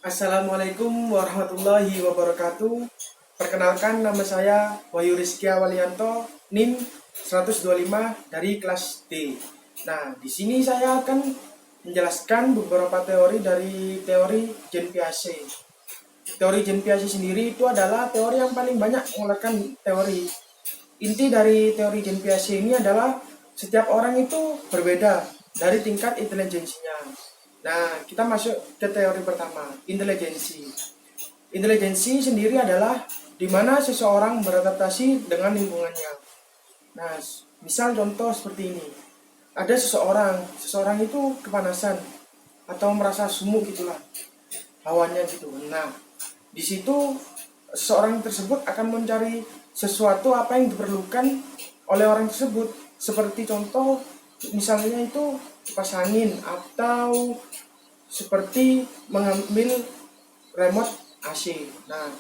Assalamualaikum warahmatullahi wabarakatuh. Perkenalkan, nama saya Wahyu Rizkia Walianto, NIM 125 dari kelas D. Nah, di sini saya akan menjelaskan beberapa teori dari teori Jean Piaget. Teori Jean Piaget sendiri itu adalah teori yang paling banyak mengeluarkan teori. Inti dari teori Jean Piaget ini adalah setiap orang itu berbeda dari tingkat intelijensinya. Nah, kita masuk ke teori pertama, intelijensi. Intelijensi sendiri adalah di mana seseorang beradaptasi dengan lingkungannya. Nah, misal contoh seperti ini. Ada seseorang itu kepanasan atau merasa sumuk gitulah hawanya gitu. Nah, di situ seseorang tersebut akan mencari sesuatu apa yang diperlukan oleh orang tersebut. Seperti contoh misalnya itu kipas angin atau seperti mengambil remote AC. Nah,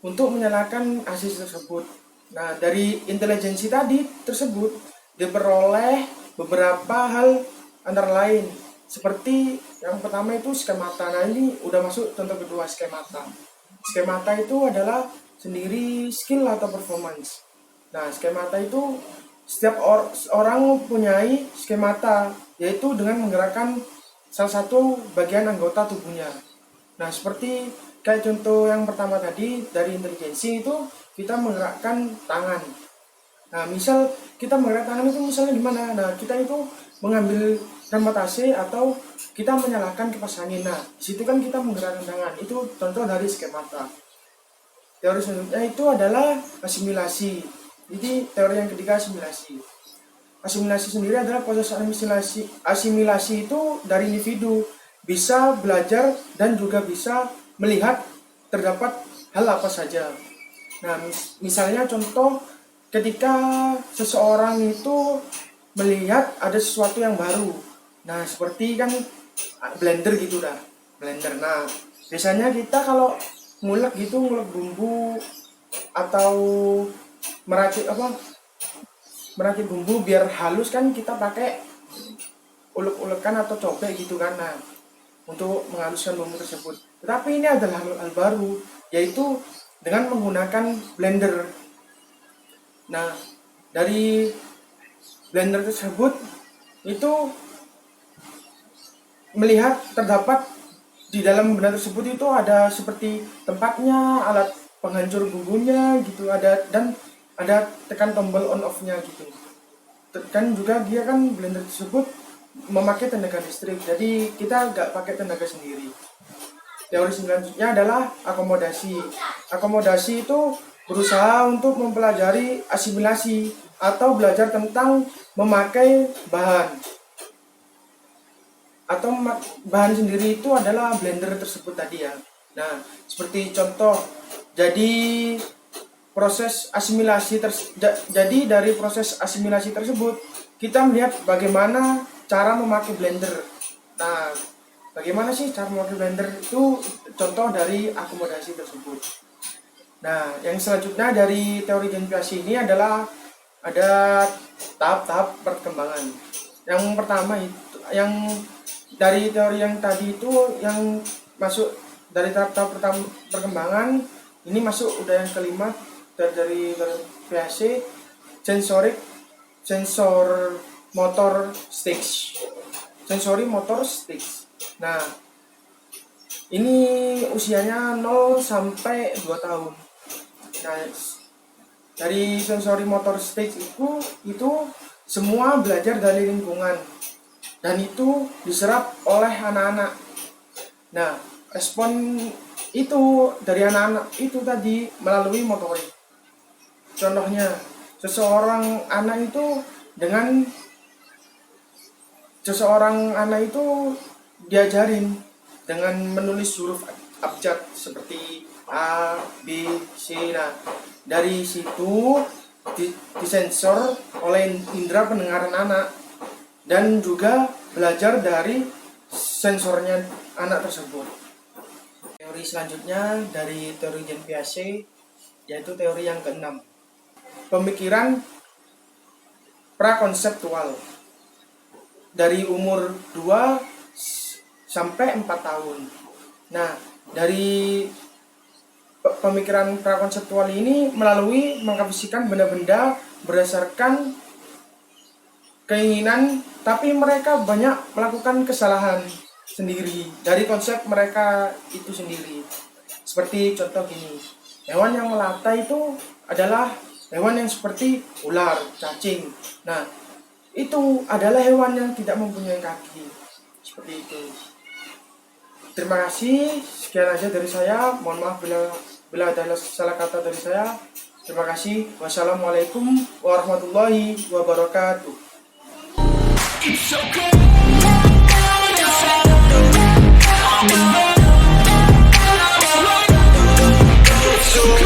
untuk menyalakan AC tersebut. Nah, dari intelijensi tadi tersebut diperoleh beberapa hal antara lain. Seperti yang pertama itu skemata. Nah, ini udah masuk contoh kedua, skemata. Skemata itu adalah sendiri skill atau performance. Nah, skemata itu setiap orang mempunyai skemata, yaitu dengan menggerakkan salah satu bagian anggota tubuhnya. Nah, seperti kayak contoh yang pertama tadi dari intelijensi itu kita menggerakkan tangan. Nah, misal kita menggerakkan tangan itu misalnya gimana? Nah, kita itu mengambil remote AC atau kita menyalakan kipas angin. Nah, di situ kan kita menggerakkan tangan. Itu contoh dari skemata. Teori selanjutnya itu adalah asimilasi. Jadi teori yang ketiga asimilasi. Asimilasi sendiri adalah proses asimilasi itu dari individu bisa belajar dan juga bisa melihat terdapat hal apa saja. Nah, misalnya contoh ketika seseorang itu melihat ada sesuatu yang baru. Nah, seperti kan blender gitu dah. Blender. Nah, biasanya kita kalau ngulek bumbu atau meracik bumbu biar halus kan kita pakai ulek-ulekan atau cobek gitu kan. Nah, untuk menghaluskan bumbu tersebut. Tetapi ini adalah hal baru, yaitu dengan menggunakan blender. Nah, dari blender tersebut itu melihat terdapat di dalam blender tersebut itu ada seperti tempatnya, alat penghancur bumbunya gitu, ada dan ada tekan tombol on off-nya gitu. Kan juga dia kan blender tersebut memakai tenaga listrik, jadi kita nggak pakai tenaga sendiri. Teori selanjutnya adalah akomodasi. Akomodasi itu berusaha untuk mempelajari asimilasi atau belajar tentang memakai bahan. Atau bahan sendiri itu adalah blender tersebut tadi ya. Nah, seperti contoh, jadi jadi dari proses asimilasi tersebut kita melihat bagaimana cara memakai blender. Nah, bagaimana sih cara memakai blender itu contoh dari akomodasi tersebut. Nah, yang selanjutnya dari teori Jean Piaget ini adalah ada tahap-tahap perkembangan. Yang pertama itu yang dari teori yang tadi itu yang masuk dari tahap-tahap perkembangan ini masuk udah yang kelima dari Piaget, sensor motor stage. Sensory motor stage. Nah, ini usianya 0 sampai 2 tahun. Nah, dari sensory motor stage itu semua belajar dari lingkungan dan itu diserap oleh anak-anak. Nah, respon itu dari anak-anak itu tadi melalui motorik. Contohnya, seseorang anak itu diajarin dengan menulis huruf abjad seperti A, B, C. Nah, dari situ disensor oleh indera pendengaran anak dan juga belajar dari sensornya anak tersebut. Teori selanjutnya dari teori Jean Piaget yaitu teori yang keenam, pemikiran prakonseptual. Dari umur 2 sampai 4 tahun. Nah, dari pemikiran prakonseptual ini melalui mengkategorikan benda-benda berdasarkan keinginan, tapi mereka banyak melakukan kesalahan sendiri dari konsep mereka itu sendiri. Seperti contoh gini, hewan yang melata itu adalah hewan yang seperti ular, cacing. Nah, itu adalah hewan yang tidak mempunyai kaki. Seperti itu. Terima kasih, sekian aja dari saya. Mohon maaf bila ada salah kata dari saya. Terima kasih. Wassalamualaikum warahmatullahi wabarakatuh. It's okay.